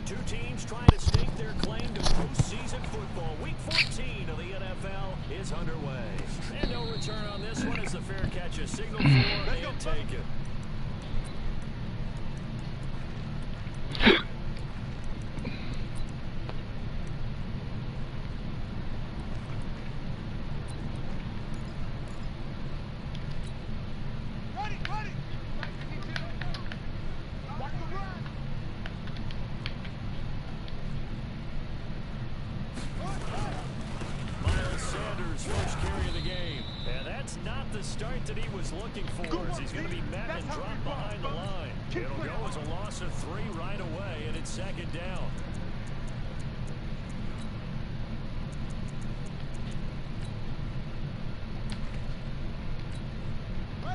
Two teams trying to stake their claim to postseason football. Week 14 of the NFL is underway. And no return on this one as the fair catch is signaled for and taken. First carry of the game. And that's not the start that he was looking for, as he's going to be met and dropped behind the line. It'll go as a loss of 3 right away, and it's second down.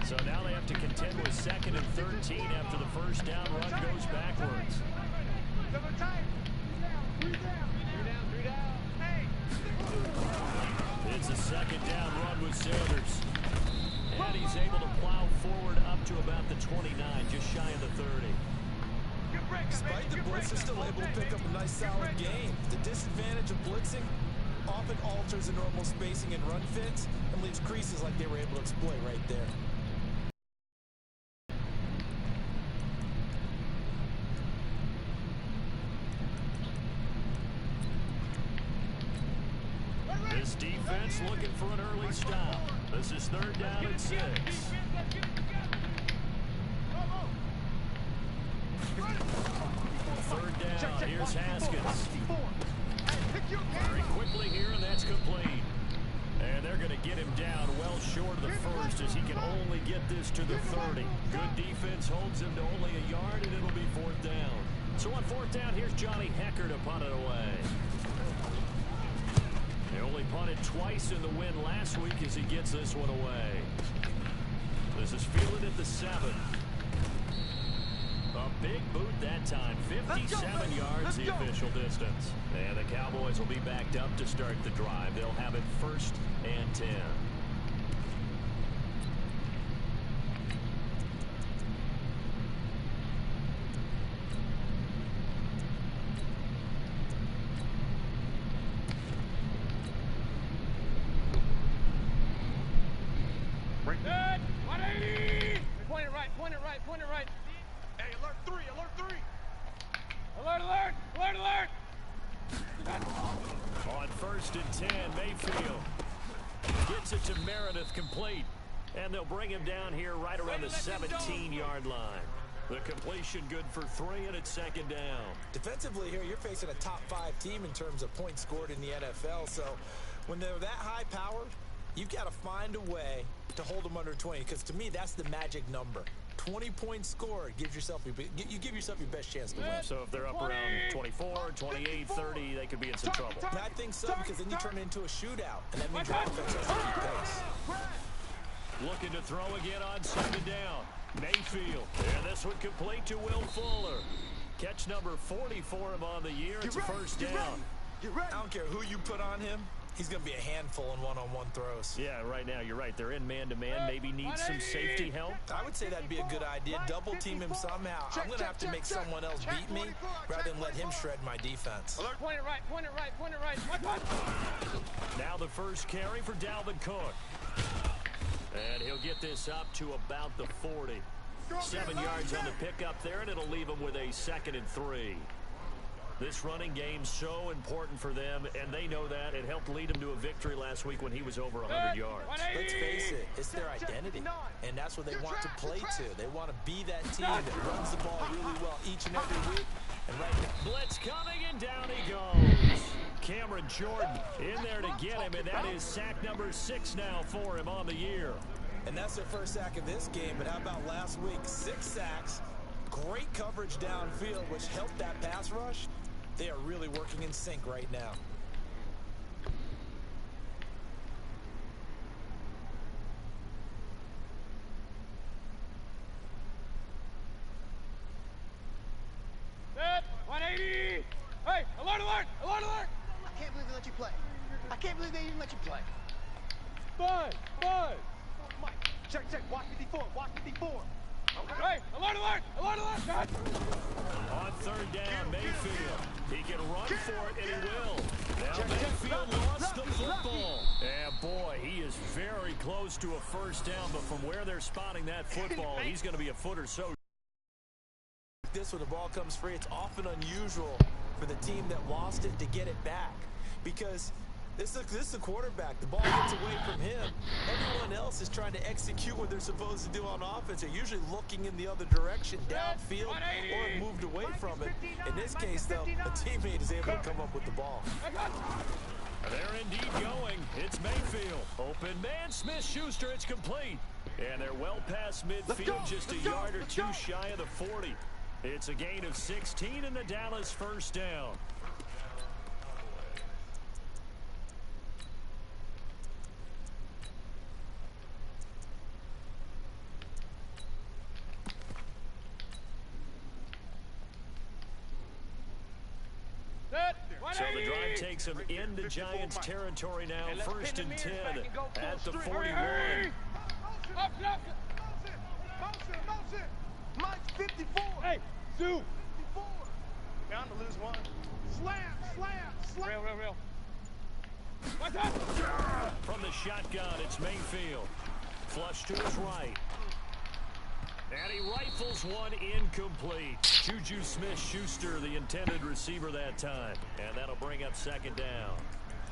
So now they have to contend with 2nd and 13 after the first down run goes backwards. It's a second down run with Sanders. And he's able to plow forward up to about the 29, just shy of the 30. Despite the blitz, they're still able to pick up a nice solid game. The disadvantage of blitzing often alters the normal spacing and run fits and leaves creases like they were able to exploit right there. This defense looking for an early stop. This is 3rd down and 6. Third down, here's Haskins. Very quickly here, and that's complete. And they're going to get him down well short of the first as he can only get this to the 30. Good defense holds him to only a yard, and it'll be 4th down. So on 4th down, here's Johnny Hecker to punt it away. They only punted twice in the win last week as he gets this one away. This is fielded at the 7. A big boot that time. 57 yards the official distance. And the Cowboys will be backed up to start the drive. They'll have it 1st and 10. On 1st and 10, Mayfield gets it to Meredith, complete. And they'll bring him down here right around the 17-yard line. The completion good for 3, and it's 2nd down. Defensively here, you're facing a top 5 team in terms of points scored in the NFL. So when they're that high powered, you've got to find a way to hold them under 20, because to me, that's the magic number. 20 points scored gives yourself you give yourself your best chance to win. So if they're up around 24, 28, 30, they could be in some trouble. And I think so, because then you turn it into a shootout, and that means your offense has to keep pace. Looking to throw again on 2nd down. Mayfield. And this one complete to Will Fuller. Catch number 40 for him on the year. It's a 1st down. I don't care who you put on him. He's going to be a handful in one-on-one throws. Yeah, right now, you're right. They're in man-to-man. Maybe need some safety help. I would say that'd be a good idea. Double team him somehow. I'm going to have to make someone else beat me rather than let him shred my defense. Point it right. Now the first carry for Dalvin Cook. And he'll get this up to about the 40. 7 yards on the pickup there, and it'll leave him with a 2nd and 3. This running game's so important for them, and they know that. It helped lead them to a victory last week when he was over 100 yards. Let's face it, it's their identity, and that's what they want to play to. They want to be that team that runs the ball really well each and every week. And right now, blitz coming, and down he goes. Cameron Jordan in there to get him, and that is sack number 6 now for him on the year. And that's their first sack of this game, but how about last week? 6 sacks, great coverage downfield, which helped that pass rush. They are really working in sync right now. Set, 180. Hey, alert! I can't believe they let you play. I can't believe they even let you play. Five. Mike, check. Watch 54. Hey, alert! On third down, Mayfield. He can run for it, and he will. Now Mayfield lost the football. And boy, he is very close to a first down, but from where they're spotting that football, he's going to be a foot or so. This when the ball comes free, it's often unusual for the team that lost it to get it back, because this is the quarterback. The ball gets away from him. Everyone else is trying to execute what they're supposed to do on offense. They're usually looking in the other direction, downfield, or moved away from it. In this case, though, a teammate is able to come up with the ball. They're indeed going. It's Mayfield. Open man, Smith-Schuster. It's complete. And they're well past midfield, just a yard or two shy of the 40. It's a gain of 16 and the Dallas first down. So the drive takes them into Giants territory now, 1st and 10 at the 41. Motion. Mike's 54. Hey, Sue. 54. Bound to lose one. Slam. Real. Watch out. From the shotgun, it's Mayfield. Flush to his right. And he rifles one incomplete. Juju Smith-Schuster, the intended receiver that time. And that'll bring up 2nd down.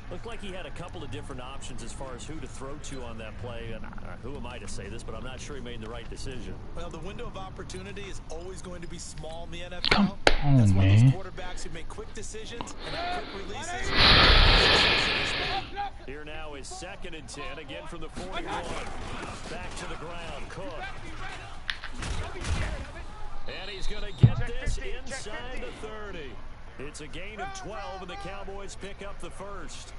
Looked like he had a couple of different options as far as who to throw to on that play. And who am I to say this, but I'm not sure he made the right decision. Well, the window of opportunity is always going to be small in the NFL. That's why those quarterbacks who make quick decisions and have quick releases. Here now is 2nd and 10, again from the 41. Back to the ground, Cook. And he's going to get this inside the 30. It's a gain of 12, and the Cowboys pick up the first.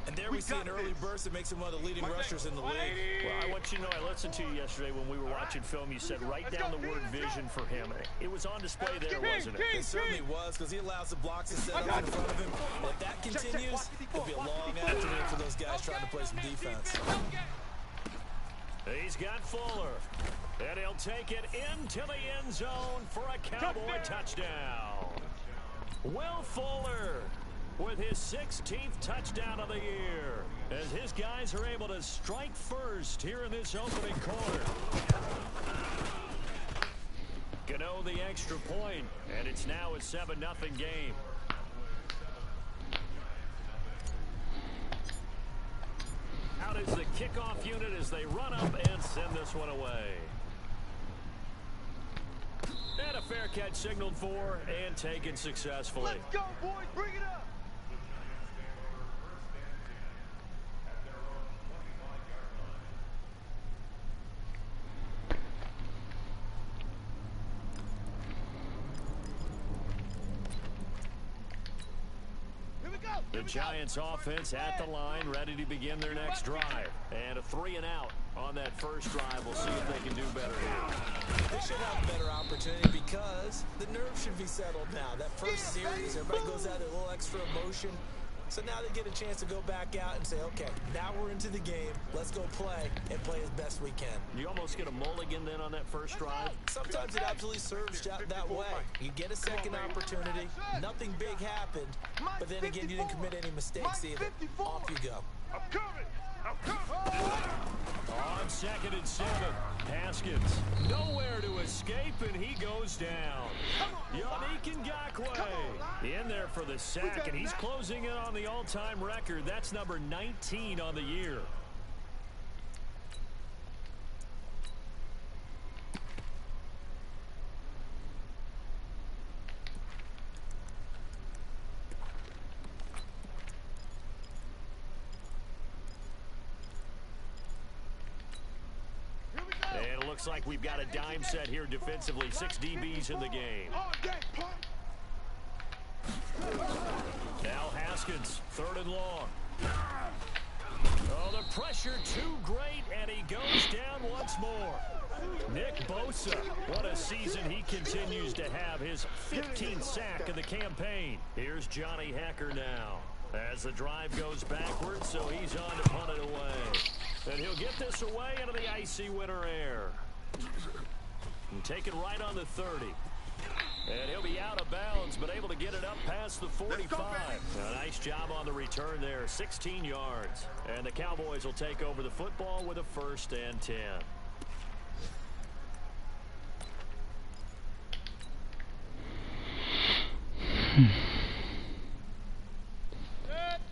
And there we see an early burst that makes him one of the leading rushers in the league. Well, I want you to know, I listened to you yesterday when we were watching film. You said write down the word vision for him. It was on display there, wasn't it? It certainly was, because he allows the blocks to set up in front of him. And if that continues, it'll be a long afternoon for those guys trying to play some defense. He's got Fuller. And he'll take it into the end zone for a Cowboy touchdown. Will Fuller with his 16th touchdown of the year, as his guys are able to strike first here in this opening quarter. Gano the extra point, and it's now a 7-0 game. Out is the kickoff unit as they run up and send this one away. And a fair catch signaled for and taken successfully. Let's go, boys. Bring it up. The Giants offense at the line, ready to begin their next drive. And a 3 and out on that first drive. We'll see if they can do better here. They should have a better opportunity because the nerves should be settled now. That first series, everybody goes out a little extra emotion. So now they get a chance to go back out and say, okay, now we're into the game. Let's go play and play as best we can. You almost get a mulligan then on that first drive? Sometimes it absolutely serves that way. You get a second opportunity. Nothing big happened. But then again, you didn't commit any mistakes either. Off you go. I'm coming. On 2nd and 7, Haskins nowhere to escape, and he goes down. Yannick Ngakoue in there for the sack, and he's closing in on the all-time record. That's number 19 on the year. And it looks like we've got a dime set here defensively. 6 DBs in the game. Now Haskins, 3rd and long. Oh, the pressure too great, and he goes down once more. Nick Bosa, what a season he continues to have. His 15th sack of the campaign. Here's Johnny Hecker now. As the drive goes backwards, so he's on to punt it away. And he'll get this away into the icy winter air. And take it right on the 30. And he'll be out of bounds. downs, but able to get it up past the 45. A nice job on the return there, 16 yards. And the Cowboys will take over the football with a 1st and 10.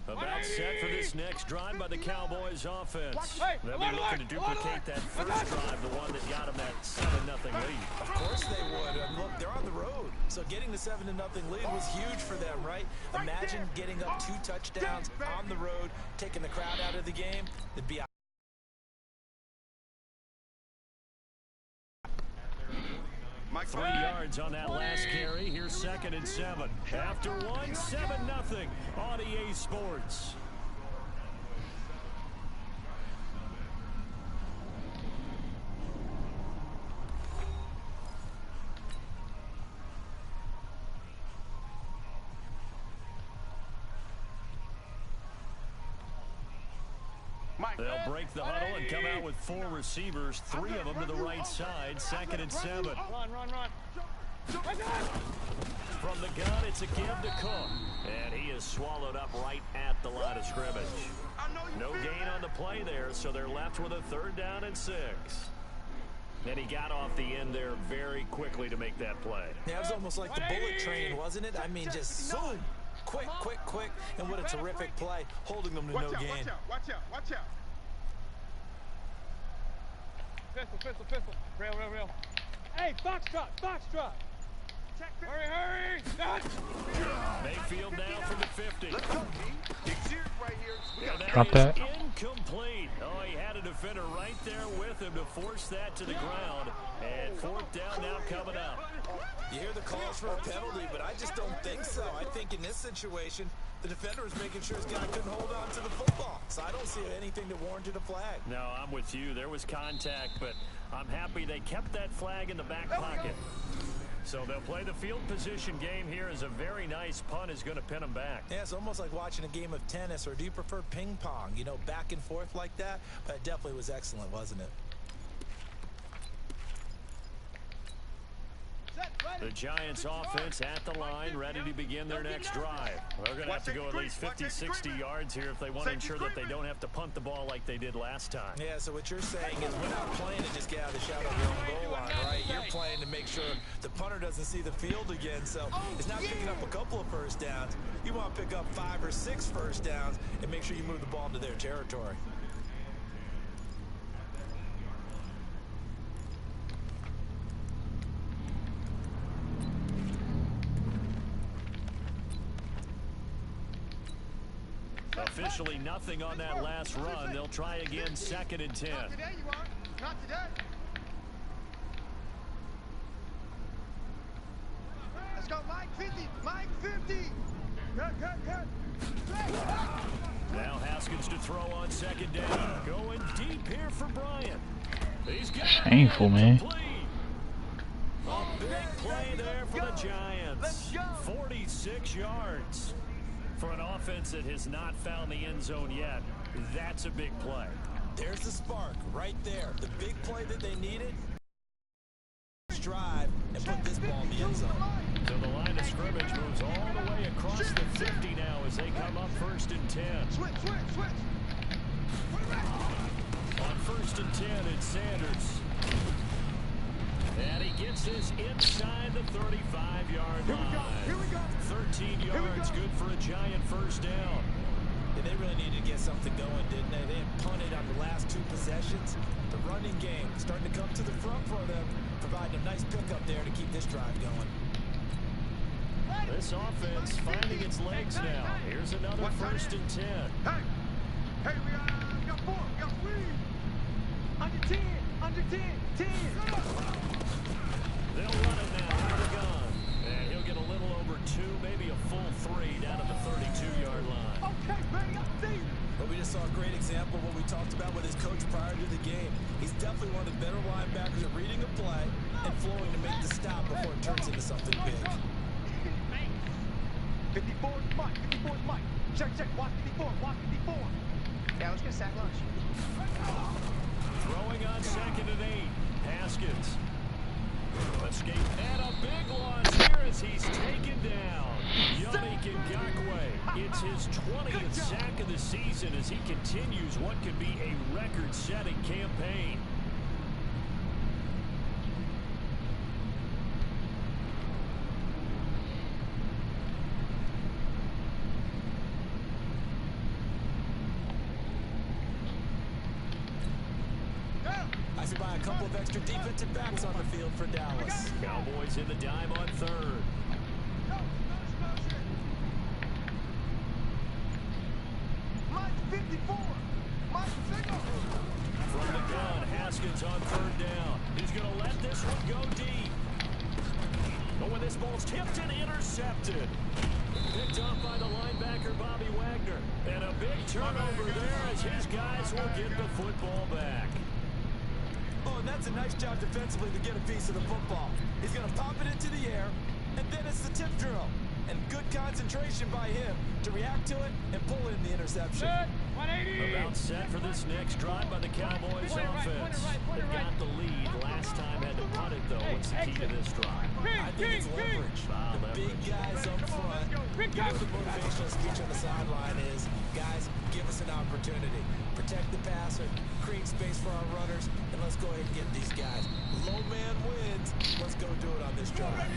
About set for this next drive by the Cowboys offense. They'll be looking to duplicate that first drive, the one that got them that 7-0 lead. Of course they would. Look, they're on the road. So getting the 7-0 lead was huge for them, right? Imagine getting up 2 touchdowns on the road, taking the crowd out of the game. It'd be 3 yards on that last carry. Here's 2nd and 7. After 1, 7-0 on EA Sports. They'll break the huddle and come out with 4 receivers, 3 of them to the right side. 2nd and 7. Run. From the gun, it's a give to Cook. And he is swallowed up right at the line of scrimmage. No gain on the play there, so they're left with a 3rd down and 6. And he got off the end there very quickly to make that play. Yeah, it was almost like the bullet train, wasn't it? I mean, just zoom. Quick. And what a terrific play, holding them to no gain. Watch out. Pistol. Rail. Hey, Foxtrot. Hurry. Mayfield now from the 50. Let's go, D. Right here. Drop that. Incomplete. Oh, he had a defender right there with him to force that to the ground. And 4th down now coming up. You hear the calls for a penalty, but I just don't think so. I think in this situation, the defender was making sure his guy couldn't hold on to the football. So I don't see anything that warranted a flag. No, I'm with you. There was contact, but I'm happy they kept that flag in the back pocket. So they'll play the field position game here as a very nice punt is going to pin them back. Yeah, it's almost like watching a game of tennis, or do you prefer ping pong? You know, back and forth like that? But it definitely was excellent, wasn't it? The Giants offense at the line, ready to begin their next drive. They're going to have to go at least 50, 60 yards here if they want to ensure that they don't have to punt the ball like they did last time. Yeah, so what you're saying is we're not playing to just get out of the shadow of your own goal line, right? You're playing to make sure the punter doesn't see the field again. So it's not picking up a couple of 1st downs. You want to pick up 5 or 6 1st downs and make sure you move the ball into their territory. Officially nothing on that last run. They'll try again, 2nd and 10. Not today, you aren't. Not today. Let's go, Mike 50. Mike 50. Cut. Now Haskins to throw on 2nd down. Going deep here for Bryant. He's got Shameful, man. A big play there for the Giants. 46 yards. For an offense that has not found the end zone yet, that's a big play. There's the spark right there. The big play that they needed. Drive and put this ball in the end zone. So the line of scrimmage moves all the way across the 50 now as they come up 1st and 10. Switch. On 1st and 10, it's Sanders. And he gets this inside the 35-yard line. Here we go. 13 yards, good for a Giant 1st down. Yeah, they really needed to get something going, didn't they? They had punted on the last 2 possessions. The running game starting to come to the front for them, providing a nice pickup there to keep this drive going. This offense finding its legs now. Here's another 1st and 10. Hey, we got 4. We got 3. Under 10. They'll run it now out of the gun. And he'll get a little over 2, maybe a full 3 down at the 32-yard line. Okay, man, I see you. But we just saw a great example of what we talked about with his coach prior to the game. He's definitely one of the better linebackers at reading a play and flowing to make the stop before it turns into something big. 54 is Mike. Check. Watch 54. Yeah, let's get a sack lunch. Throwing on 2nd and 8. Haskins. Escape and a big loss here as he's taken down. That's his 20th sack of the season as he continues what could be a record-setting campaign. I see by a couple of extra defensive backs on the field for Dallas. Cowboys in the dime on third. Mike 54. Mike single. From the gun, Haskins on third down. He's going to let this one go deep. But when this ball's tipped and intercepted. Picked off by the linebacker, Bobby Wagner. And a big turnover there as his guys will get the football back. Oh, and that's a nice job defensively to get a piece of the football. He's going to pop it into the air, and then it's the tip drill. And good concentration by him to react to it and pull in the interception. 180. About set for this next drive by the Cowboys offense. They got the lead last time, had to punt it, though. What's the key to this drive? I think it's leverage. The big guys up front. You know the motivational speech on the sideline is, guys, give us an opportunity. Protect the passer, create space for our runners, and let's go ahead and get these guys. Low man wins. Let's go do it on this drive.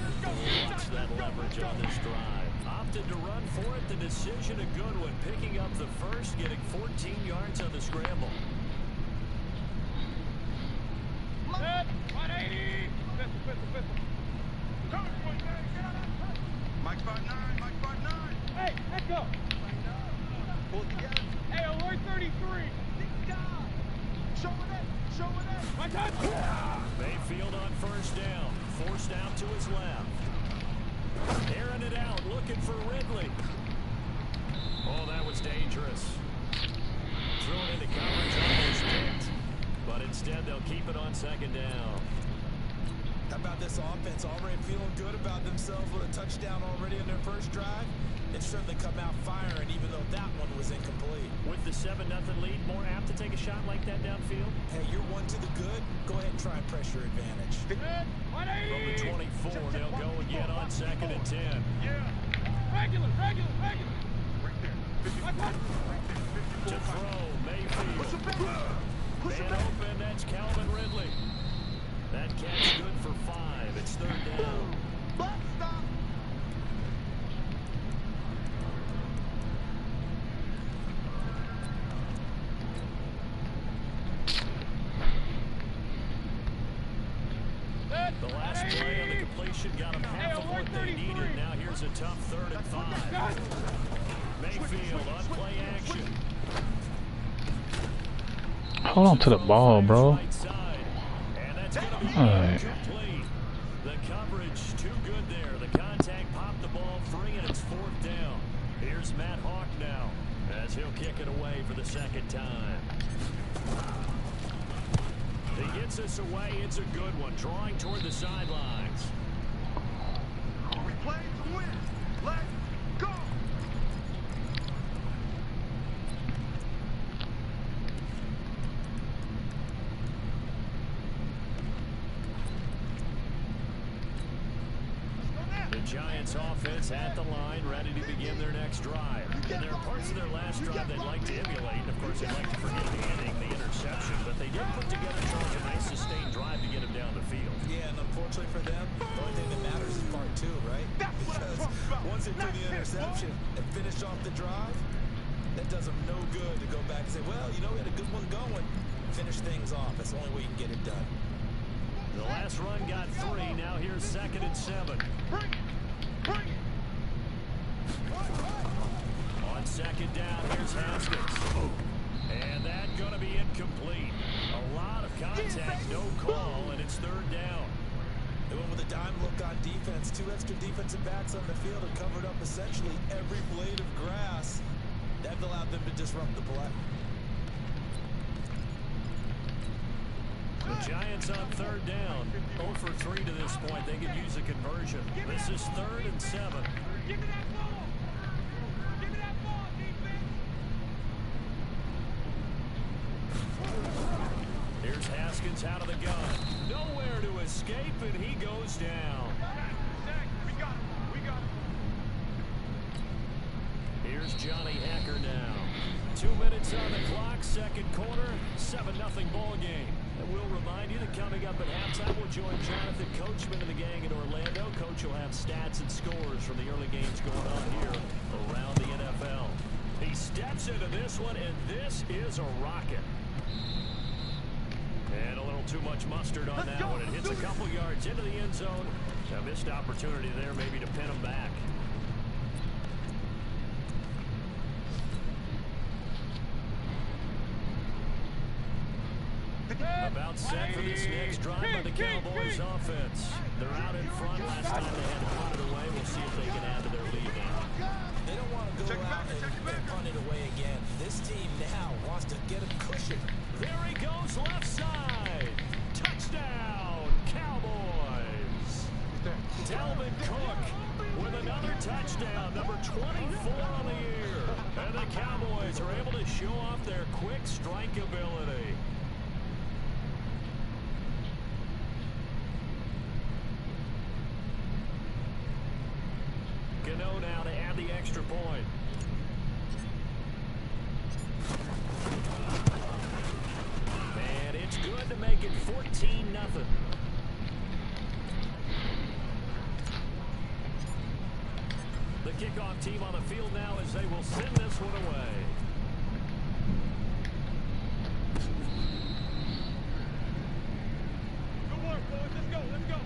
Watch that leverage on this drive. Opted to run for it. The decision a good one. Picking up the first, getting 14 yards on the scramble. 180. Pistol. Mike 5'9", Mike 5'9". Hey, let's go. Pull it together. Hey, Alloy 33. Show it. My touch. Mayfield on first down. Forced out to his left. Airing it out, looking for Ridley. Oh, that was dangerous. Thrown into coverage, almost picked. But instead, they'll keep it on second down. How about this offense already feeling good about themselves with a touchdown already in their first drive? They've certainly come out firing, even though that one was incomplete. With the 7-0 lead, more apt to take a shot like that downfield? Hey, you're one to the good. Go ahead and try and pressure advantage. 180. From the 24, they'll go again on second and 10. Yeah. Regular. Right there. 54. My touch. To throw, Mayfield. Man open, that's Calvin Ridley. That catch good for 5. It's third down. Stop. The last play on the completion got them half of what they needed. Now here's a tough 3rd and 5. Mayfield on play action. Hold on to the ball, bro. Right side. And that's going to be incomplete. The coverage too good there. The contact popped the ball free, and it's 4th down. Here's Matt Hawk now as he'll kick it away for the second time. He gets us away. It's a good one. Drawing toward the sidelines. We play to win. Let's go. The Giants offense at the line, ready to begin their next drive. And there are parts of their last drive they'd like to emulate. And of course, they'd like to forget the ending, the interception. But they did put together a nice sustained drive to get him down the field. Yeah, and unfortunately for them, the only thing that matters is part 2, right? Because once they threw the interception and finished off the drive, that does them no good to go back and say, well, you know, we had a good one going. Finish things off. That's the only way you can get it done. The last run got 3. Now here's 2nd and 7. Bring it. On second down, here's Haskins. And that's going to be incomplete. A lot of contact, no call, and it's 3rd down. They went with a dime look on defense. 2 extra defensive backs on the field and covered up essentially every blade of grass. That allowed them to disrupt the play. The Giants on 3rd down. 0 for 3 to this point. They could use a conversion. This is 3rd and 7. Give me that ball. Give me that ball, defense. Here's Haskins out of the gun. Nowhere to escape, and he goes down. We got him. Here's Johnny Hacker now. 2 minutes on the clock, second quarter, 7-0 ball game. And we'll remind you that coming up at halftime, we'll join Jonathan Coachman and the gang in Orlando. Coach will have stats and scores from the early games going on here around the NFL. He steps into this one, and this is a rocket. And a little too much mustard on that one. It hits a couple yards into the end zone. A missed opportunity there maybe to pin him back. About set for this next drive by the Cowboys offense. They're out in front. Last time they had to punt it away. We'll see if they can add to their lead now. They don't want to go out and punt it away again. This team now wants to get a cushion. There he goes, left side. Touchdown, Cowboys. Dalvin Cook with another touchdown, number 24 on the year. And the Cowboys are able to show off their quick strike ability. Gano now to add the extra point. And it's good to make it 14-0. The kickoff team on the field now as they will send this one away. Good work, boys. Let's go. Let's go.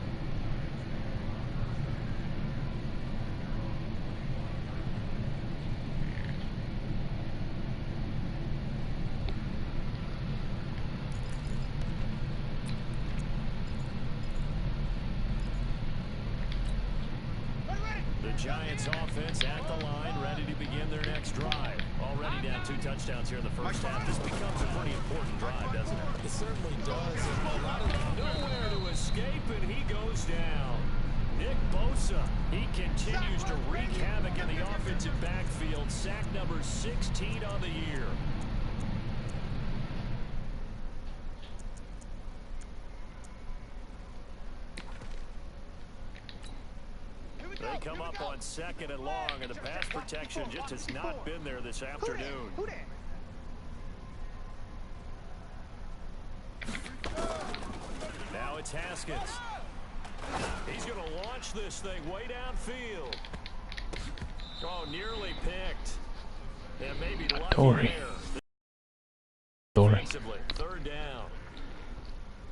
Giants offense at the line, ready to begin their next drive. Already down 2 touchdowns here in the first half. This becomes a pretty important drive, doesn't it? It certainly does. And a lot of nowhere to escape, and he goes down. Nick Bosa, he continues to wreak havoc in the offensive backfield. Sack number 16 on the year. They come up on 2nd and long, and the pass protection just has not been there this afternoon. Now it's Haskins. He's going to launch this thing way downfield. Oh, nearly picked. And maybe lucky there. Defensively, 3rd down.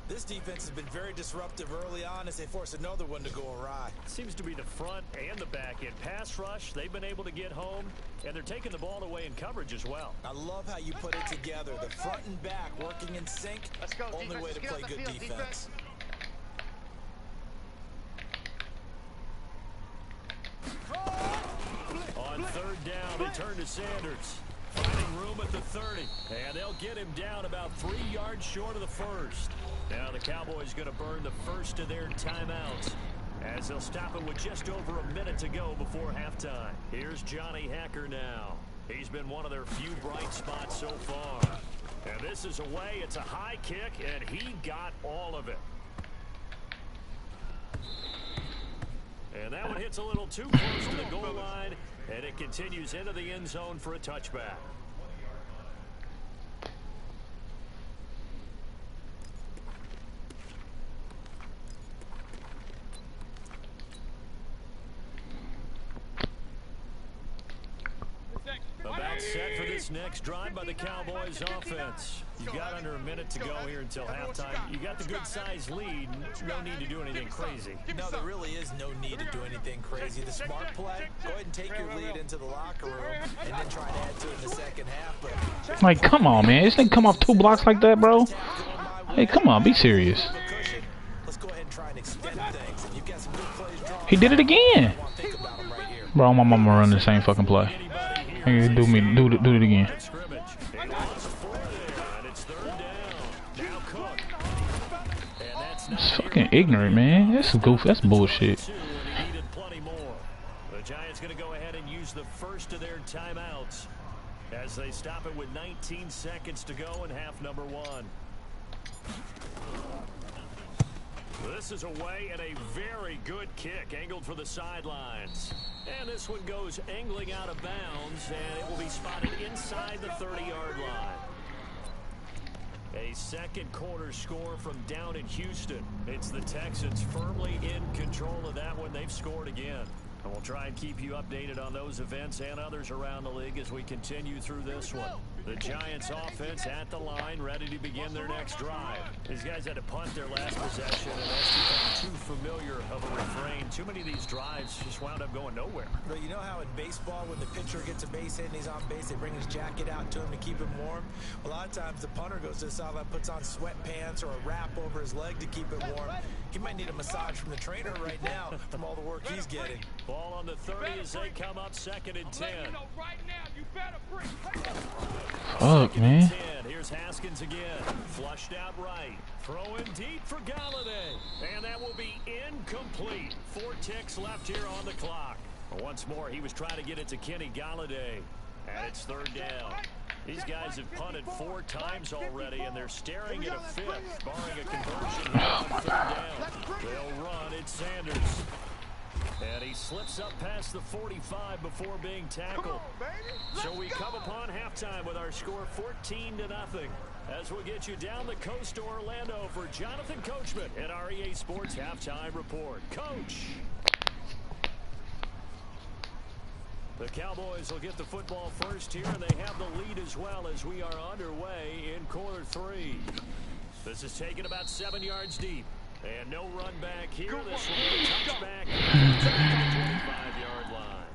This defense has been very disruptive early on as they force another one to go awry. Seems to be the front and the back end. Pass rush, they've been able to get home, and they're taking the ball away in coverage as well. I love how you put it together. The front and back working in sync. Let's go. Only way to play good defense. On 3rd down, they turn to Sanders. Finding room at the 30. And they'll get him down about 3 yards short of the first. Now the Cowboys going to burn the first of their timeouts as they'll stop it with just over a minute to go before halftime. Here's Johnny Hacker now. He's been one of their few bright spots so far. And this is away. It's a high kick, and he got all of it. And that one hits a little too close to the goal line, and it continues into the end zone for a touchback. About set for this next drive by the Cowboys offense. You've got under a minute to go here until halftime. You got the good-sized lead. No need to do anything crazy. No, there really is no need to do anything crazy. The smart play, go ahead and take your lead into the locker room and then try to add to it in the second half. But like, come on, man. This thing come off 2 blocks like that, bro. Hey, come on, be serious. Let's go ahead and try and extend things. You've got some good plays drawn. He did it again. Bro, my mama run the same fucking play. Hey, do it again. It's fucking ignorant, man. That's goof. That's bullshit. The Giants going to go ahead and use the first of their timeouts as they stop it with 19 seconds to go in half number 1. This is away and a very good kick angled for the sidelines. And this this one goes angling out of bounds, and it will be spotted inside the 30-yard line. A second quarter score from down in Houston. It's the Texans firmly in control of that one. They've scored again. And we'll try and keep you updated on those events and others around the league as we continue through this one. The Giants offense at the line, ready to begin their next drive. These guys had to punt their last possession, and that's become too familiar of a refrain. Too many of these drives just wound up going nowhere. But you know how in baseball, when the pitcher gets a base hit and he's on base, they bring his jacket out to him to keep him warm? A lot of times the punter goes to the sideline, puts on sweatpants or a wrap over his leg to keep it warm. He might need a massage from the trainer right now from all the work he's getting. Ball on the 30 as they come up 2nd and 10. Fuck, man. Here's Haskins again. Flushed out right. Throwing deep for Galladay. And that will be incomplete. 4 ticks left here on the clock. Once more, he was trying to get it to Kenny Galladay. And it's 3rd down. These guys have punted 4 times already, and they're staring at a 5th, barring a conversion here on 3rd down. They'll run. It's Sanders. And he slips up past the 45 before being tackled. So we come upon halftime with our score 14-0. As we'll get you down the coast to Orlando for Jonathan Coachman at our EA Sports Halftime Report. Coach. The Cowboys will get the football first here, and they have the lead as well as we are underway in quarter 3. This is taken about 7 yards deep. And no run back here. This will be a touchback to the 25-yard line.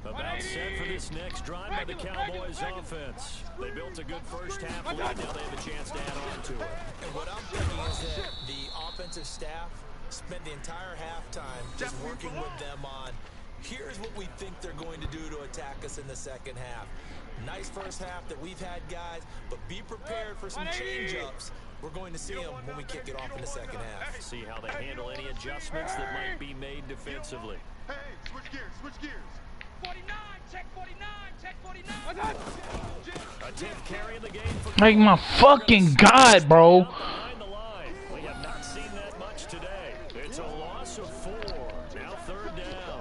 About set for this next drive by the Cowboys offense. They built a good first half lead. Now they have a chance to add on to it. And what I'm thinking is that the offensive staff spent the entire halftime just working with them on, here's what we think they're going to do to attack us in the second half. Nice first half that we've had, guys, but be prepared for some change-ups. We're going to see them when we kick it off in the second half. See how they handle any adjustments that might be made defensively. Hey, switch gears. 49, check 49, check 49. A 10th carry in the game for Like my fucking God, bro. behind the line. We have not seen that much today. It's a loss of 4. Now 3rd down.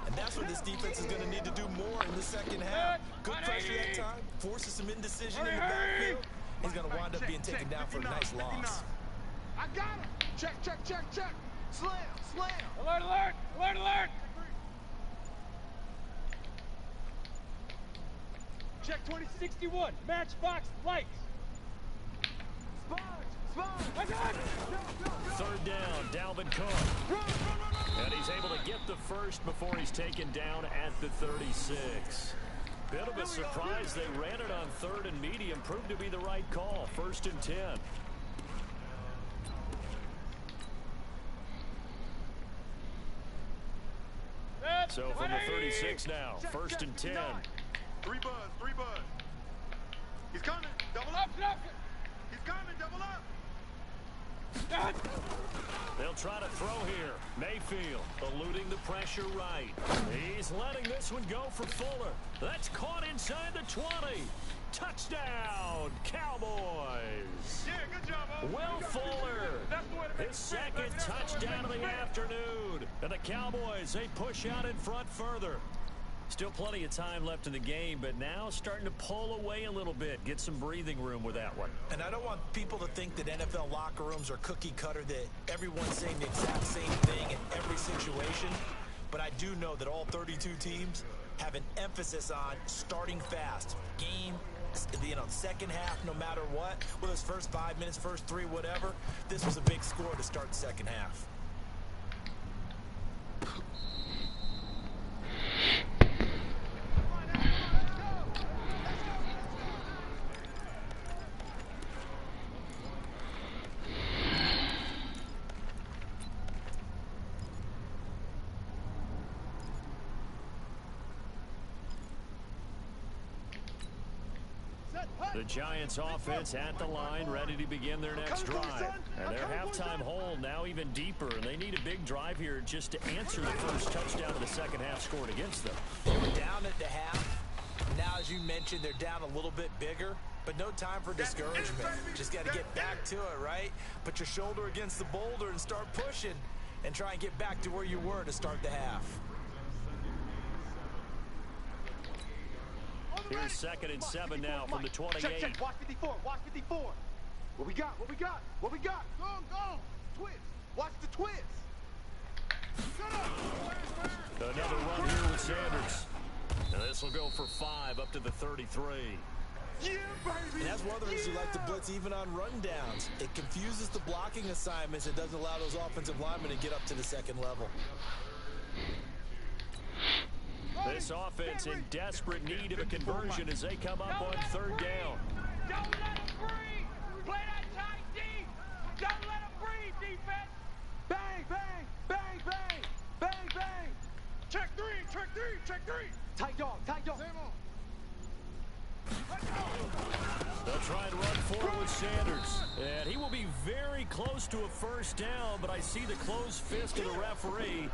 And that's what this defense is going to need to do more in the second half. Good pressure that time, forces some indecision in the backfield. He's going to wind up being taken down for a nice loss. I got him. Check. Slam. Alert. Check 2061, matchbox lights. Sponge. I got it. 3rd down, Dalvin Cook. And he's able to get the first before he's taken down at the 36. Bit of a surprise. They ran it on 3rd and medium. Proved to be the right call. 1st and 10. So from the 36 now, 1st and 10. 3 buzz. He's coming. Double up. He's coming. Double up. They'll try to throw here. Mayfield eluding the pressure right. He's letting this one go for Fuller. That's caught inside the 20. Touchdown, Cowboys. Yeah, good job, Will Fuller, his 2nd touchdown of the afternoon. And the Cowboys, they push out in front further. Still plenty of time left in the game, but now starting to pull away a little bit. Get some breathing room with that one. And I don't want people to think that NFL locker rooms are cookie cutter, that everyone's saying the exact same thing in every situation. But I do know that all 32 teams have an emphasis on starting fast. Game, second half, no matter what. Whether it's first 5 minutes, first 3, whatever. This was a big score to start the second half. The Giants offense at the line, ready to begin their next drive. And their halftime hole now even deeper, and they need a big drive here just to answer the first touchdown of the second half scored against them. They were down at the half. Now, as you mentioned, they're down a little bit bigger. but no time for discouragement. Just got to get back to it, right? Put your shoulder against the boulder and start pushing and try and get back to where you were to start the half. Here's 2nd and 7 now from the 28. Check. Watch 54. Watch 54. What we got? What we got? What we got? Go. Twist. Watch the twist. Another run here with Sanders. And this will go for 5 up to the 33. Yeah, baby. And that's one of the reasons you like to blitz even on rundowns. It confuses the blocking assignments. It doesn't allow those offensive linemen to get up to the second level. This offense in desperate need of a conversion as they come up on 3rd down. Don't let him breathe. Play that tight deep. Don't let him breathe, defense. Bang, bang, bang, bang, bang, bang. Check three. Tight dog. Same on. They'll try and run forward with Sanders. And he will be very close to a 1st down, but I see the closed fist of the referee,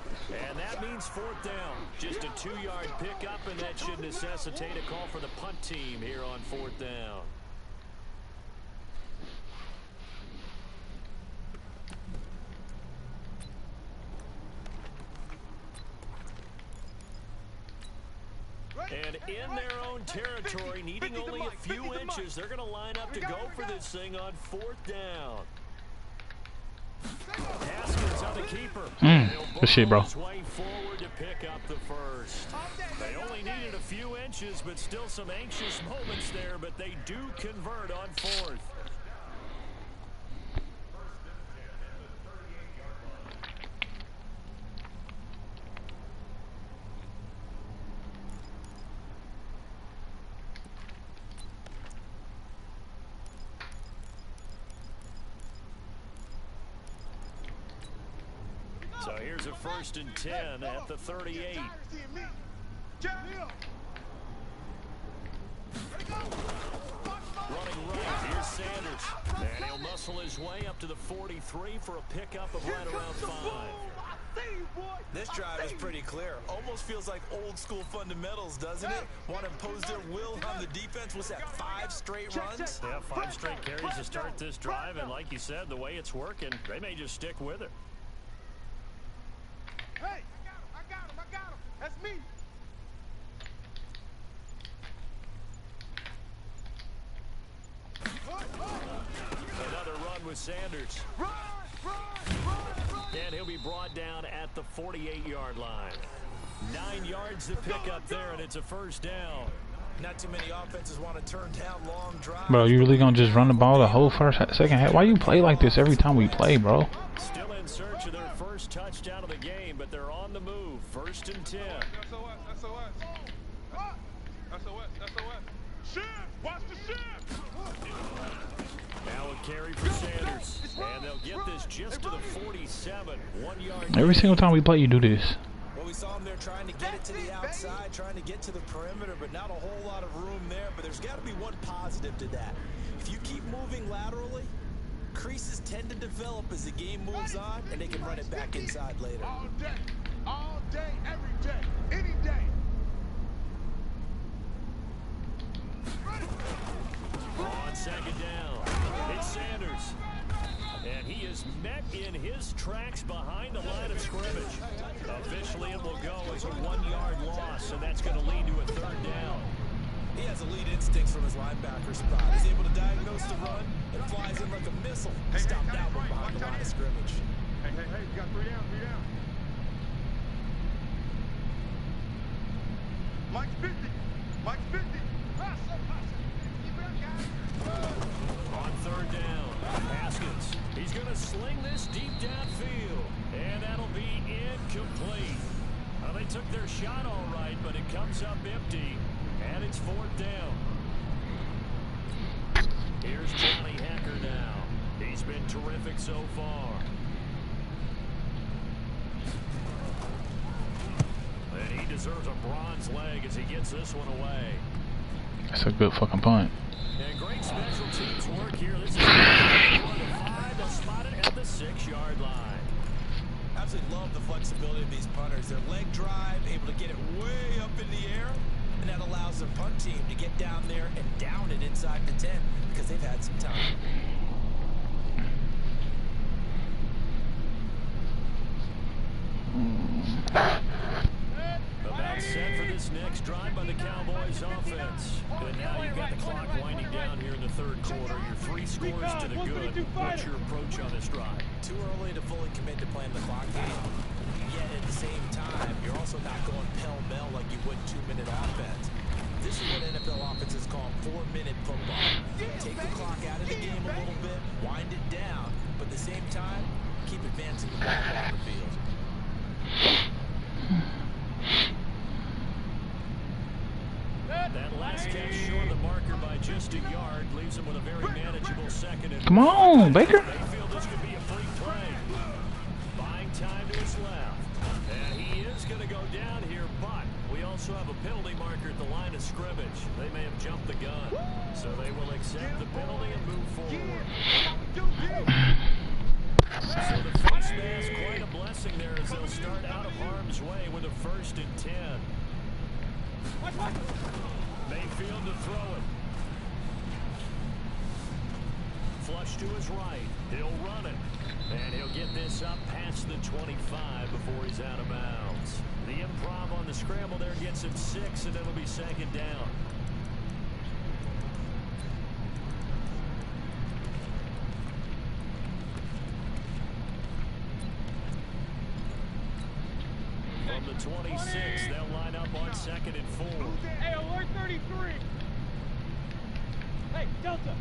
and that means 4th down. Just a 2-yard pickup, and that should necessitate a call for the punt team here on 4th down. And in their own territory, needing only a few inches, they're going to line up to go for this thing on 4th down. Haskins on the keeper. Good shit, bro. Way forward to pick up the 1st. They only needed a few inches, but still some anxious moments there, but they do convert on 4th. So here's a 1st and 10 at the 38. Running right, here's Sanders. And he'll muscle his way up to the 43 for a pickup of right around 5. This drive is pretty clear. Almost feels like old school fundamentals, doesn't it? Want to impose their will on the defense. What's that, 5 straight runs? Yeah, 5 straight carries to start this drive. And like you said, the way it's working, they may just stick with it. Hey, I got him. That's me. Another run with Sanders. Run. And he'll be brought down at the 48-yard line. 9 yards to pick up there, and it's a 1st down. Not too many offenses want to turn down long drives. Bro, you really gonna just run the ball the whole second half? Why you play like this every time we play, bro? Still in search of their 1st touchdown of the game, but they're on the move. 1st and 10. SOS. Shift. Watch the shift. Now a carry for Sanders. And they'll get this just to the 47. 1 yard. Every single time we play, you do this. Well, we saw him there trying to get it to the outside, trying to get to the perimeter, but not a whole lot of room there. But there's got to be one positive to that. If you keep moving laterally, creases tend to develop as the game moves on, and they can run it back inside later. All day, every day, any day. On 2nd down, it's Sanders. And he is met in his tracks behind the line of scrimmage. Officially, it will go as a 1-yard loss, and that's going to lead to a 3rd down. He has elite instincts from his linebacker spot. He's able to diagnose the run and flies in like a missile. Stopped out from behind the line of scrimmage. Hey, you got 3 down. Mike's 50. On 3rd down, Haskins. He's going to sling this deep downfield, and that'll be incomplete. Well, they took their shot all right, but it comes up empty, and it's 4th down. Here's Johnny Hacker now. He's been terrific so far. And he deserves a bronze leg as he gets this one away. That's a good fucking punt. And great special teams work here. This is 1-5. They'll spot it at the 6-yard line. Absolutely love the flexibility of these punters. Their leg drive, able to get it way up in the air, And that allows the punt team to get down there and down it inside the 10 because they've had some time. About set for this next drive by the Cowboys offense. And now you've got the clock winding down here in the third quarter. You're 3 scores to the good. What's your approach on this drive? Too early to fully commit to playing the clock game. Yet at the same time, you're also not going pell-mell like you would 2-minute offense. This is what NFL offenses call 4-minute football. Take the clock out of the game a little bit, wind it down, but at the same time, keep advancing the ball down the field. That last catch short of the marker by just a yard leaves him with a very manageable second. And Come on, Baker. They feel this could be a free play. Buying time to his left. And he is going to go down here, but we also have a penalty marker at the line of scrimmage. They may have jumped the gun. So they will accept the penalty and move forward. So the face mask, quite a blessing there as they'll start out of harm's way with a 1st and 10. Mayfield to throw it. Flush to his right. He'll run it. And he'll get this up past the 25 before he's out of bounds. The improv on the scramble there gets him 6, and it'll be 2nd down. From the 26, they'll line up on 2nd and 4. Hey, alert 33. Hey, Delta.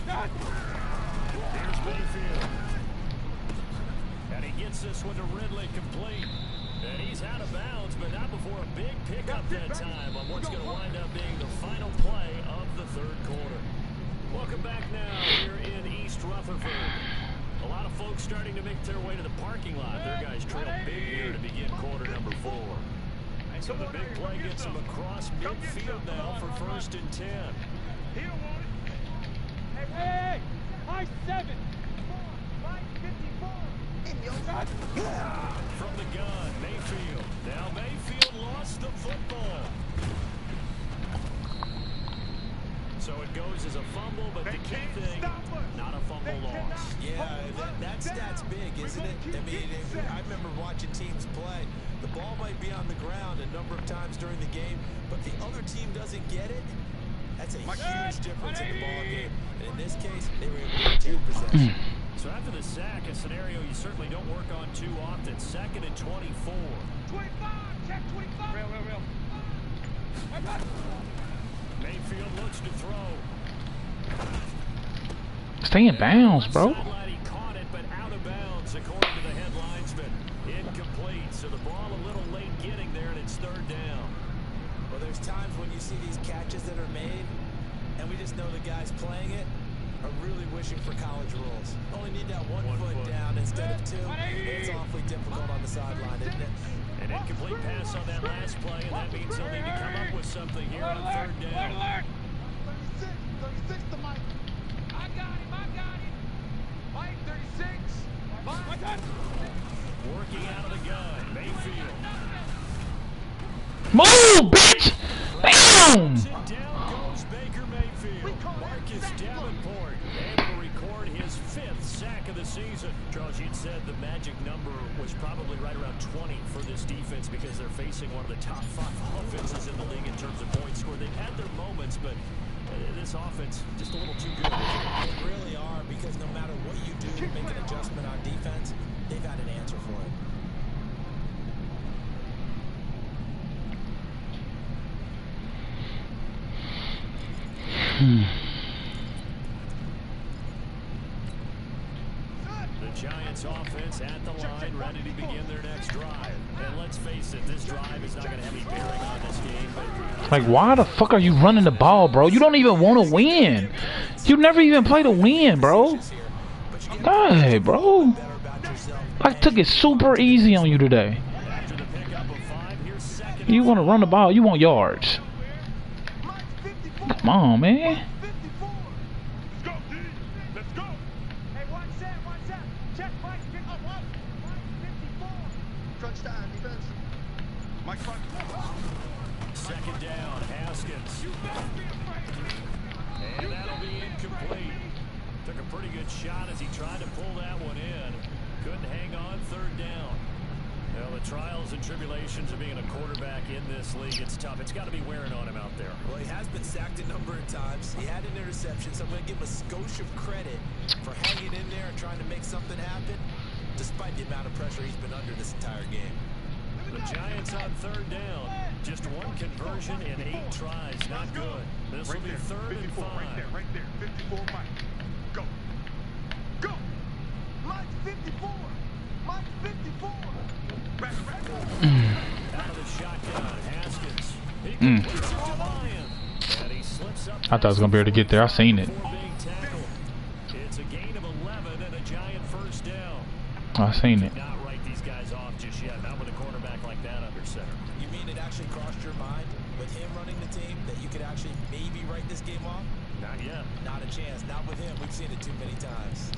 Here's Mayfield. And he gets this one to Ridley complete. And he's out of bounds, but not before a big pickup that time on what's going to wind up being the final play of the 3rd quarter. Welcome back now here in East Rutherford. A lot of folks starting to make their way to the parking lot. Their guys trail big here to begin quarter number 4. So the big play gets them across midfield now for 1st and 10. Hey, high 7. From the gun, Mayfield. Now Mayfield lost the football. So it goes as a fumble, but the key thing, not a fumble loss. Yeah, that stat's big, isn't it? I mean, I remember watching teams play. The ball might be on the ground a number of times during the game, but the other team doesn't get it. That's a huge difference in the ball game. And in this case, they were able to retain possession. So after the sack, a scenario you certainly don't work on too often. 2nd and 24. 25, check 25. Real. Mayfield looks to throw. Stay in bounds, bro. He caught it, but out of bounds, according to the head linesman. Incomplete. So the ball a little late getting there, and it's 3rd down. Well, there's times when you see these catches that are made, and we just know the guys playing it are really wishing for college rules. Only need that one foot down instead of 2. It's awfully difficult on the sideline, isn't it? An incomplete pass on that last play, and that means they'll need to come up with something here on 3rd down. 36 to Mike. I got him. Mike, 36. Mike. Working out of the gun, Mayfield. Move, bitch! Bam! Down goes Baker Mayfield. Marcus Davenport able to record his 5th sack of the season. Charles, you'd said the magic number was probably right around 20 for this defense because they're facing one of the top 5 offenses in the league in terms of points scored. They've had their moments, but this offense just a little too good. They really are, because no matter what you do to make an adjustment on defense, they've got an answer for it. The Giants offense at the line, ready to begin their next drive. And let's face it, this drive is not going to have any bearing on this game. But Like, why the fuck are you running the ball, bro? You don't even want to win. You never even play to win, bro. Hey, bro. I took it super easy on you today. after the pickup of 5, here's 2nd. You want to run the ball, you want yards. Come on, man. 54. Let's go, D. Let's go. Hey, watch that. Check Mike, pick up. Mike, 54. Crunch time, defense. Second down, Haskins. And that'll be incomplete. Took a pretty good shot as he tried to pull that one in. Couldn't hang on third down. Well, the trials and tribulations of being a quarterback in this league, it's tough. It's got to be wearing on him out there. Well, he has been sacked a number of times. He had an interception, so I'm going to give him a skosh of credit for hanging in there and trying to make something happen, despite the amount of pressure he's been under this entire game. The Giants on third down. Just one conversion in 8 tries. Not good. This will be third and 5. Right there. 54, Mike. Go. Go. Mike 54. Mike 54. Out of the shotgun, Haskins. He completes it to Ryan. And he slips up. I thought I was gonna be able to get there. I seen it. It's a gain of 11 and a Giant first down. I seen it. Not write these guys off just yet. Not with a quarterback like that under center. You mean it actually crossed your mind with him running the team that you could actually maybe write this game off? Not yet. Not a chance. Not with him. We've seen it too many times.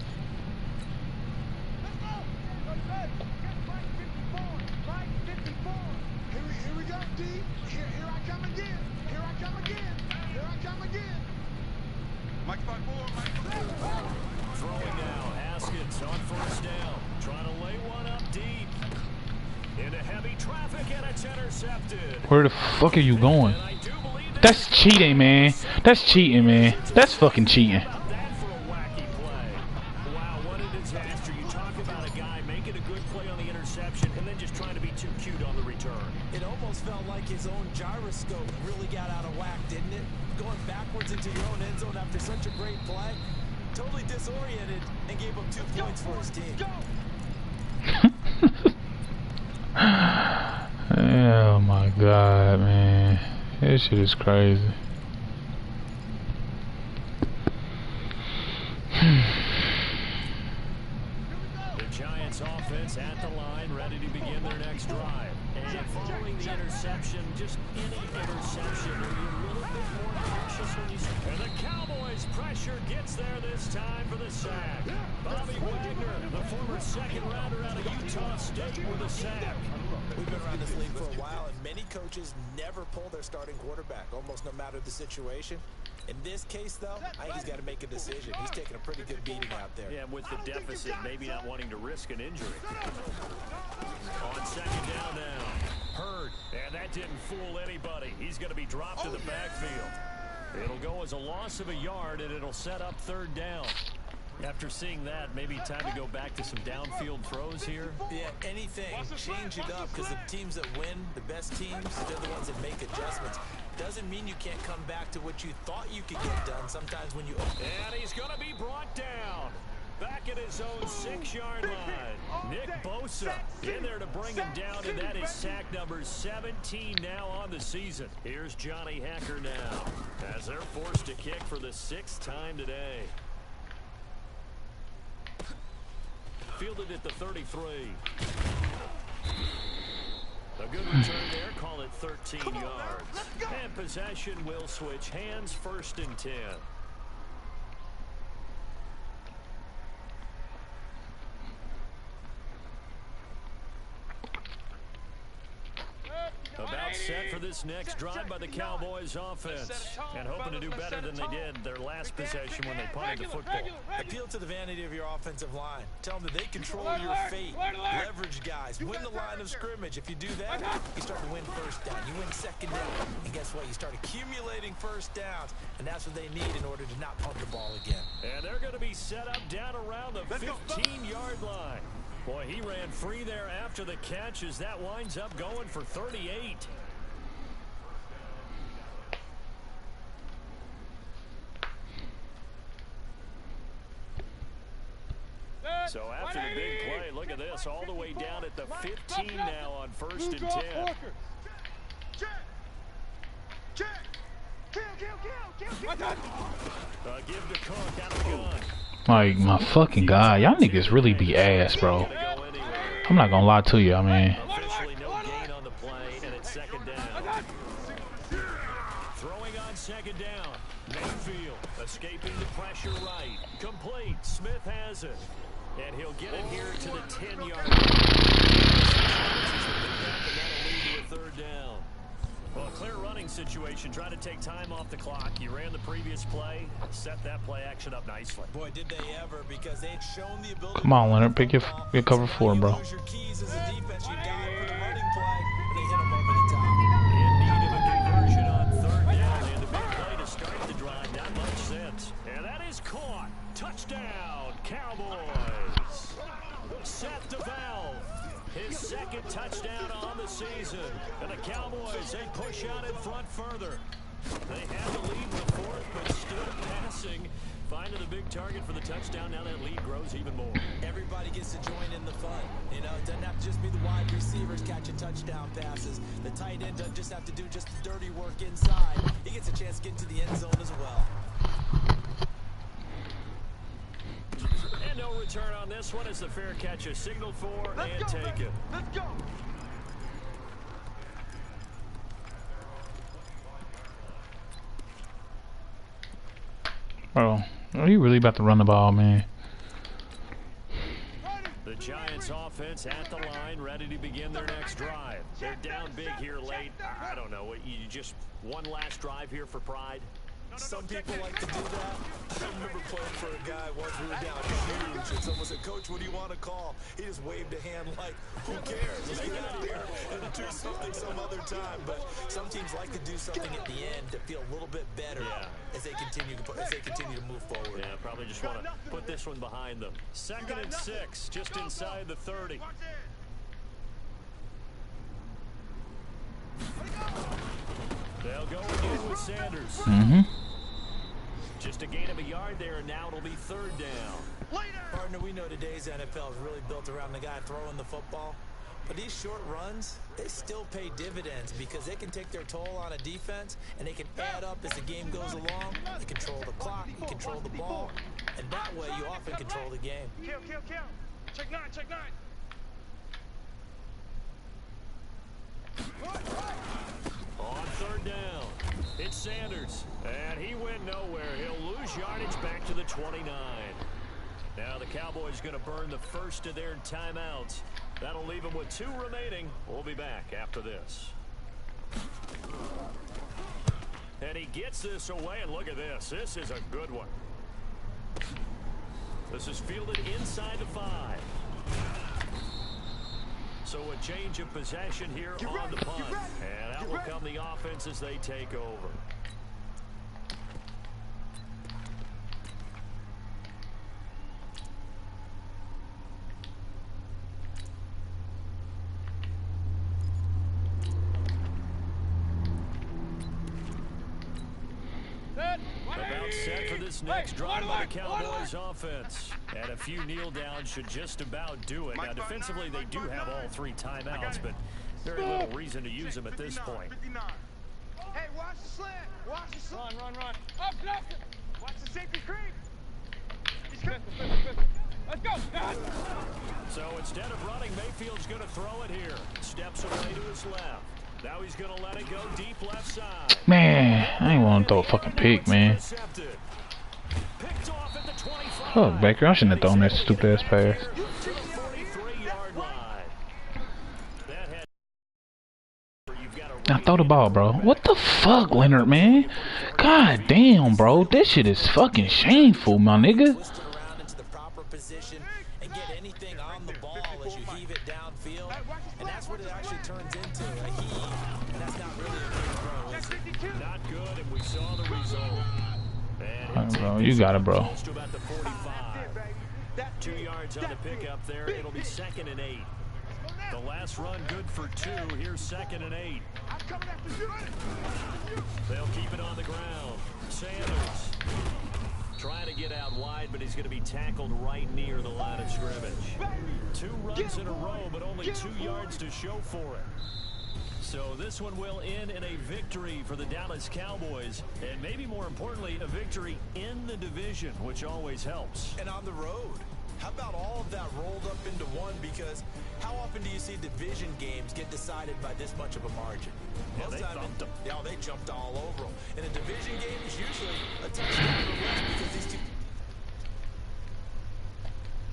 Here we go, D. Here I come again. Here I come again. Here I come again. Mike 5-4, Mike 4. Throwing now, Haskins on first down. Trying to lay one up deep. Into heavy traffic, and it's intercepted. Where the fuck are you going? And I do believe That's cheating, man. That's cheating, man. That's fucking cheating. about that for a wacky play. Wow, what a disaster. You talk about a guy making a good play on the interception and then just trying to be too cute on the return. It almost felt like his own gyroscope really got out of whack, didn't it? Going backwards into your own end zone after such a great play. Totally disoriented and gave up 2 points for his team. Oh my god, man. This shit is crazy. The Giants offense at the line, ready to begin their next drive. And following the interception, just any interception, are you a little bit more cautious when you... And the Cowboys' pressure gets there this time for the sack. Bobby Wagner, the former second rounder out of Utah State with a sack. We've been around this league for a while, and many coaches never pull their starting quarterback, almost no matter the situation. In this case, though, I think he's got to make a decision. He's taking a pretty good beating out there. Yeah, with the deficit, maybe not wanting to risk an injury. On second down now, Hurd, and that didn't fool anybody. He's going to be dropped in the backfield. It'll go as a loss of a yard, and it'll set up third down. After seeing that, maybe time to go back to some downfield throws here. Yeah, anything. Change it up, because the teams that win, the best teams, they're the ones that make adjustments. Doesn't mean you can't come back to what you thought you could get done sometimes when you... And he's going to be brought down. Back at his own 6-yard line. Nick Bosa in there to bring him down, and that is sack number 17 now on the season. Here's Johnny Hecker now, as they're forced to kick for the 6th time today. Fielded at the 33. A good return there, call it 13 yards. And possession will switch hands, 1st and 10. About set for this next drive by the Cowboys offense. And hoping to do better than they did their last possession when they punted the football. Appeal to the vanity of your offensive line. Tell them that they control your fate. Leverage guys. Win the line of scrimmage. If you do that, you start to win first down. You win second down. And guess what? You start accumulating first downs. And that's what they need in order to not punt the ball again. And they're going to be set up down around the 15-yard line. Boy, he ran free there after the catch as that winds up going for 38. So after the big play, look at this, all the way down at the 15 now on 1st and 10. Check. Kill. Give to Cook out of the gun. Like, my fucking god. Y'all niggas really be ass, bro. I'm not gonna lie to you, I mean. Officially no gain on the play, and it's 2nd down. Throwing on 2nd down. Mayfield escaping the pressure right. Complete. Smith has does it. And he'll get it here to the 10-yard line. Third down. Well, a clear running situation. Trying to take time off the clock. You ran the previous play, set that play action up nicely. Boy, did they ever, because they had shown the ability. Come on, Leonard, pick your cover 4, bro. Lose your keys as a defense. You got for the running play, but they hit him over the top. In need of a conversion on third down, and a big play to start the drive. Not much sense. And that is caught. Touchdown, Cowboys. Seth DeValve, his second touchdown on the season. And the Cowboys, they push out in front further. They had the lead in the fourth, but still passing. Finding the big target for the touchdown. Now that lead grows even more. Everybody gets to join in the fun. You know, it doesn't have to just be the wide receivers catching touchdown passes. The tight end doesn't just have to do just the dirty work inside. He gets a chance to get into the end zone as well. And no return on this one as the fair catch is signaled for and taken. Let's go. Bro, are you really about to run the ball, man? The Giants offense at the line, ready to begin their next drive. They're down big here late. I don't know. You just one last drive here for pride. Some people like to do that. I remember playing for a guy once. We were down huge, and someone said, "Coach, what do you want to call?" He just waved a hand like, "Who cares? Let's get out of here and do something some other time." But some teams like to do something at the end to feel a little bit better as they continue to move forward. Yeah, probably just want to put this one behind them. 2nd and 6, just inside the 30. They'll go again with Sanders. Just a gain of a yard there, and now it'll be 3rd down. Partner, we know today's NFL is really built around the guy throwing the football. But these short runs, they still pay dividends because they can take their toll on a defense, and they can add up as the game goes along. You control the clock, you control the ball, and that way you often control the game. Kill. Check 9, check 9. On 3rd down, it's Sanders, and he went nowhere. He'll lose yardage back to the 29. Now the Cowboys going to burn the first of their timeouts. That'll leave them with 2 remaining. We'll be back after this. And he gets this away, and look at this. This is a good one. This is fielded inside the 5. So a change of possession here on the punt. And out will come the offense as they take over. About set for this next drive by the Cowboys offense. And a few kneel downs should just about do it. Now defensively they do have all 3 timeouts, but very little reason to use them at this point. Hey, watch the slant. Watch the slant. Run. Up. Watch the safety creep. He's coming. Let's go. So instead of running, Mayfield's going to throw it here. Steps away to his left. Now he's going to let it go deep left side. Man, I ain't want to throw a fucking pick, man. Fuck, Baker, I shouldn't have thrown that stupid ass pass. Now throw the ball, bro. What the fuck, Leonard, man? God damn, bro. This shit is fucking shameful, my nigga. And that's what it actually turns into, a heave. And that's not really a big throw, is it? Not good, and we saw the result. Right, bro, you got it, bro. Close to about the 45. 2 yards on the pickup there. It'll be 2nd and 8. The last run good for 2. Here's 2nd and 8. They'll keep it on the ground. Sanders trying to get out wide, but he's going to be tackled right near the line of scrimmage. 2 runs in a row, but only 2 yards to show for it. So this one will end in a victory for the Dallas Cowboys, and maybe more importantly, a victory in the division, which always helps. And on the road. How about all of that rolled up into one? Because how often do you see division games get decided by this much of a margin? Yeah, they thumped them. Yeah, they jumped all over them. In a division game, it's usually a touchdown or less because these two